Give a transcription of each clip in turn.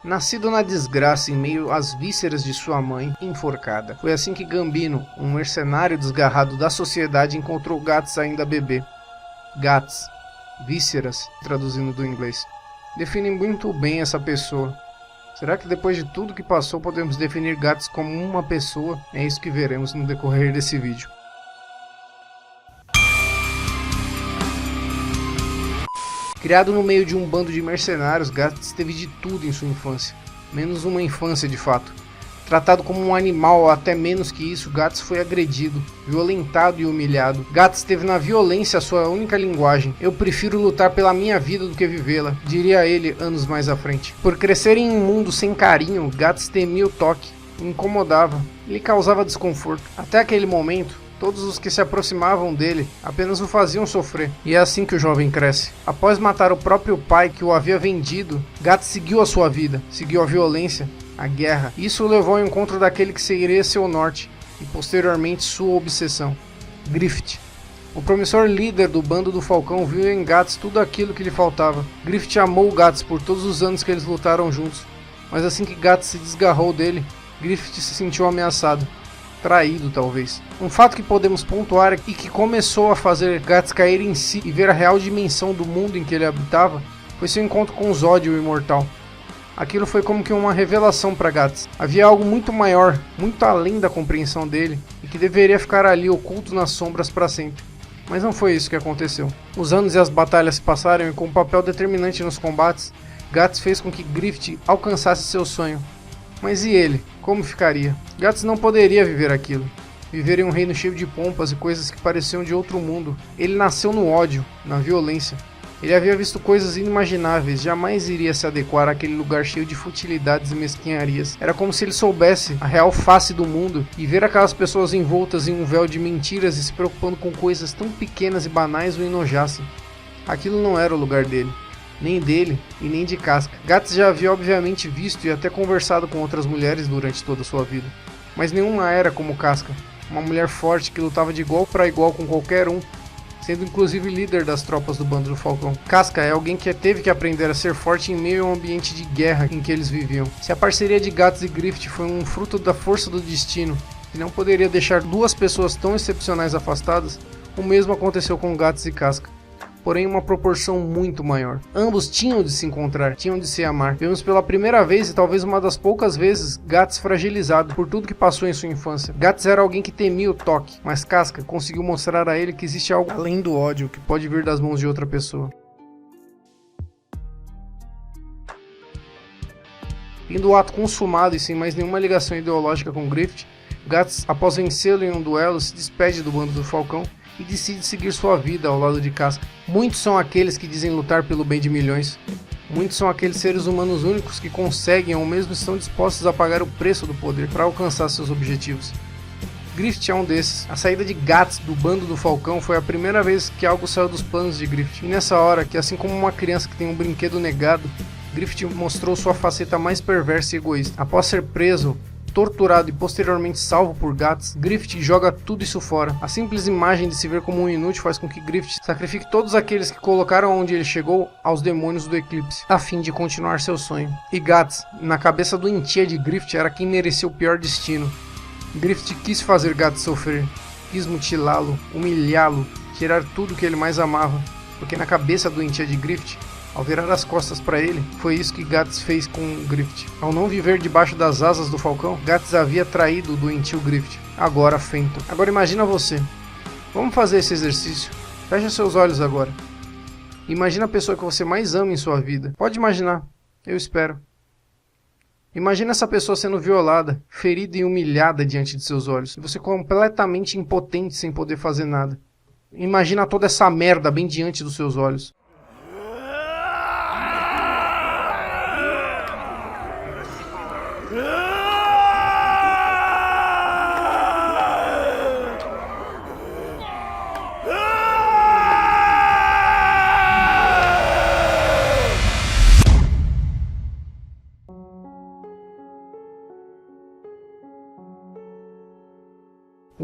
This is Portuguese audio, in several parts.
Nascido na desgraça em meio às vísceras de sua mãe, enforcada. Foi assim que Gambino, um mercenário desgarrado da sociedade, encontrou Guts ainda bebê. Guts, vísceras, traduzindo do inglês, define muito bem essa pessoa. Será que depois de tudo que passou podemos definir Guts como uma pessoa? É isso que veremos no decorrer desse vídeo. Criado no meio de um bando de mercenários, Guts teve de tudo em sua infância, menos uma infância de fato. Tratado como um animal ou até menos que isso, Guts foi agredido, violentado e humilhado. Guts teve na violência a sua única linguagem. Eu prefiro lutar pela minha vida do que vivê-la, diria ele anos mais à frente. Por crescer em um mundo sem carinho, Guts temia o toque, o incomodava, lhe causava desconforto. Até aquele momento, todos os que se aproximavam dele apenas o faziam sofrer. E é assim que o jovem cresce. Após matar o próprio pai que o havia vendido, Guts seguiu a sua vida, seguiu a violência, a guerra. Isso o levou ao encontro daquele que seria seu norte e posteriormente sua obsessão, Griffith. O promissor líder do bando do Falcão viu em Guts tudo aquilo que lhe faltava. Griffith amou Guts por todos os anos que eles lutaram juntos, mas assim que Guts se desgarrou dele, Griffith se sentiu ameaçado. Traído, talvez. Um fato que podemos pontuar e que começou a fazer Guts cair em si e ver a real dimensão do mundo em que ele habitava foi seu encontro com Zod, o Imortal. Aquilo foi como que uma revelação para Guts. Havia algo muito maior, muito além da compreensão dele e que deveria ficar ali oculto nas sombras para sempre. Mas não foi isso que aconteceu. Os anos e as batalhas se passaram e com um papel determinante nos combates, Guts fez com que Griffith alcançasse seu sonho. Mas e ele? Como ficaria? Guts não poderia viver aquilo. Viver em um reino cheio de pompas e coisas que pareciam de outro mundo. Ele nasceu no ódio, na violência. Ele havia visto coisas inimagináveis, jamais iria se adequar àquele lugar cheio de futilidades e mesquinharias. Era como se ele soubesse a real face do mundo e ver aquelas pessoas envoltas em um véu de mentiras e se preocupando com coisas tão pequenas e banais o enojassem. Aquilo não era o lugar dele. Nem dele e nem de Casca. Guts já havia obviamente visto e até conversado com outras mulheres durante toda a sua vida, mas nenhuma era como Casca, uma mulher forte que lutava de igual para igual com qualquer um, sendo inclusive líder das tropas do bando do Falcão. Casca é alguém que teve que aprender a ser forte em meio a um ambiente de guerra em que eles viviam. Se a parceria de Guts e Griffith foi um fruto da força do destino e não poderia deixar duas pessoas tão excepcionais afastadas, o mesmo aconteceu com Guts e Casca. Porém uma proporção muito maior. Ambos tinham de se encontrar, tinham de se amar. Vemos pela primeira vez e talvez uma das poucas vezes Guts fragilizado por tudo que passou em sua infância. Guts era alguém que temia o toque, mas Casca conseguiu mostrar a ele que existe algo além do ódio que pode vir das mãos de outra pessoa. Tendo o ato consumado e sem mais nenhuma ligação ideológica com Griffith, Guts, após vencê-lo em um duelo, se despede do bando do Falcão e decide seguir sua vida ao lado de Casca. Muitos são aqueles que dizem lutar pelo bem de milhões. Muitos são aqueles seres humanos únicos que conseguem ou mesmo estão dispostos a pagar o preço do poder para alcançar seus objetivos. Griffith é um desses. A saída de Guts do bando do Falcão foi a primeira vez que algo saiu dos planos de Griffith. E nessa hora, que assim como uma criança que tem um brinquedo negado, Griffith mostrou sua faceta mais perversa e egoísta. Após ser preso, torturado e posteriormente salvo por Guts, Griffith joga tudo isso fora. A simples imagem de se ver como um inútil faz com que Griffith sacrifique todos aqueles que colocaram onde ele chegou aos demônios do eclipse, a fim de continuar seu sonho. E Guts, na cabeça doentia de Griffith, era quem merecia o pior destino. Griffith quis fazer Guts sofrer, quis mutilá-lo, humilhá-lo, tirar tudo que ele mais amava, porque na cabeça doentia de Griffith, ao virar as costas para ele, foi isso que Guts fez com Griffith. Ao não viver debaixo das asas do Falcão, Guts havia traído o doentio Griffith, agora Fenton. Agora imagina você. Vamos fazer esse exercício. Feche seus olhos agora. Imagina a pessoa que você mais ama em sua vida. Pode imaginar. Eu espero. Imagina essa pessoa sendo violada, ferida e humilhada diante de seus olhos. E você completamente impotente sem poder fazer nada. Imagina toda essa merda bem diante dos seus olhos.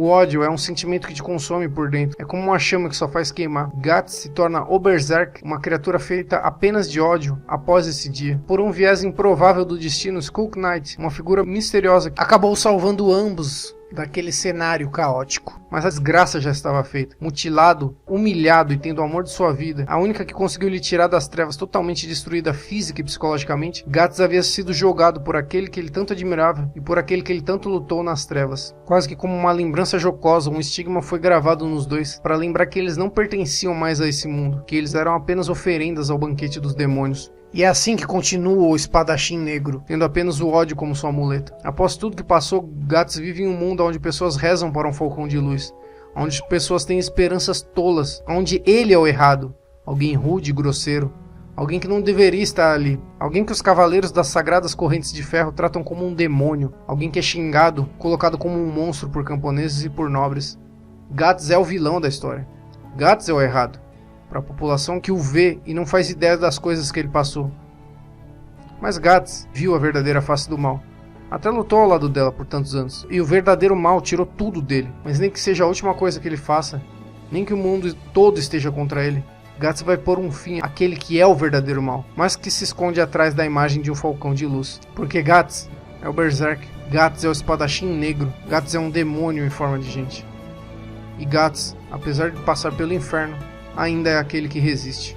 O ódio é um sentimento que te consome por dentro. É como uma chama que só faz queimar. Guts se torna o Berserk, uma criatura feita apenas de ódio após esse dia. Por um viés improvável do destino, Skuld Knight, uma figura misteriosa, acabou salvando ambos daquele cenário caótico. Mas a desgraça já estava feita. Mutilado, humilhado e tendo o amor de sua vida, a única que conseguiu lhe tirar das trevas, totalmente destruída física e psicologicamente, Guts havia sido jogado por aquele que ele tanto admirava e por aquele que ele tanto lutou nas trevas. Quase que como uma lembrança jocosa, um estigma foi gravado nos dois, para lembrar que eles não pertenciam mais a esse mundo, que eles eram apenas oferendas ao banquete dos demônios. E é assim que continua o espadachim negro, tendo apenas o ódio como sua muleta. Após tudo que passou, Guts vive em um mundo onde pessoas rezam para um falcão de luz, onde pessoas têm esperanças tolas, onde ele é o errado, alguém rude e grosseiro, alguém que não deveria estar ali, alguém que os cavaleiros das sagradas correntes de ferro tratam como um demônio, alguém que é xingado, colocado como um monstro por camponeses e por nobres. Guts é o vilão da história. Guts é o errado, para a população que o vê e não faz ideia das coisas que ele passou. Mas Guts viu a verdadeira face do mal. Até lutou ao lado dela por tantos anos. E o verdadeiro mal tirou tudo dele. Mas nem que seja a última coisa que ele faça, nem que o mundo todo esteja contra ele, Guts vai pôr um fim àquele que é o verdadeiro mal, mas que se esconde atrás da imagem de um falcão de luz. Porque Guts é o Berserk. Guts é o espadachim negro. Guts é um demônio em forma de gente. E Guts, apesar de passar pelo inferno, ainda é aquele que resiste.